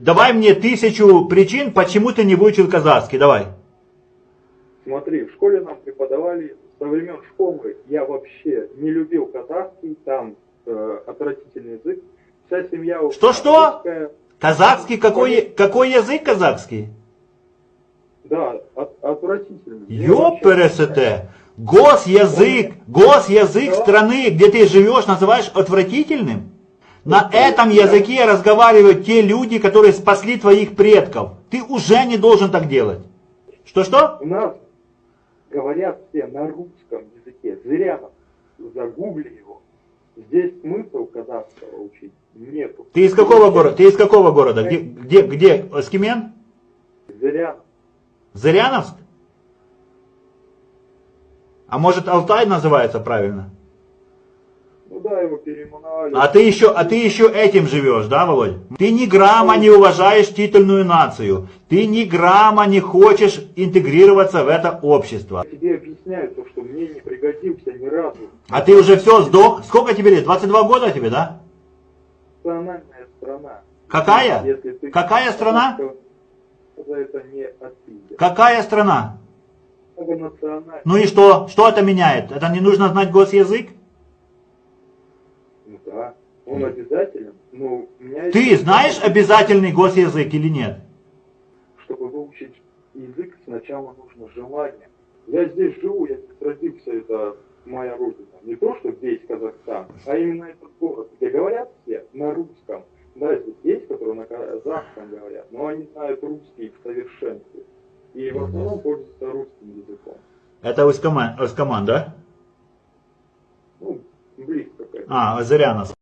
Давай мне 1000 причин, почему ты не выучил казахский. Давай. Смотри, в школе нам преподавали со времен школы. Я вообще не любил казахский, там отвратительный язык. Вся семья у Что? русская. Казахский? Какой язык казахский? Да, отвратительный. Ёпересете. Госязык страны, где ты живешь, называешь отвратительным? На этом языке разговаривают те люди, которые спасли твоих предков. Ты уже не должен так делать. Что? У нас говорят все на русском языке. Зря загугли его. Здесь смысл казахского учить нету. Ты из какого города? Где? Оскимен? Зырянов. Зыряновск? А может Алтай называется правильно? Ну да, его переименовали. А ты еще этим живешь, да, Володь? Ты ни грамма не уважаешь титульную нацию. Ты ни грамма не хочешь интегрироваться в это общество. Я тебе объясняю то, что мне не пригодился ни разу. А ты уже все сдох? Сколько тебе лет? 22 года тебе, да? Национальная страна. Какая? Если ты Какая страна? за это не отпиздят. Какая страна? Многонациональная. Ну и что? Что это меняет? Это не нужно знать госязык? Ну да, он обязателен. Но у меня Ты знаешь обязательный госязык или нет? Чтобы выучить язык, сначала нужно желание. Я здесь живу, я здесь родился, это моя родина. Не то, что весь Казахстан, а именно этот город, где говорят все на русском. Да, здесь есть, которые на казахском говорят, но они знают русский в совершенстве. И в основном пользуются русским языком. Это Усть-Камань, да? Ну, близко к этому. А, Зыряновск.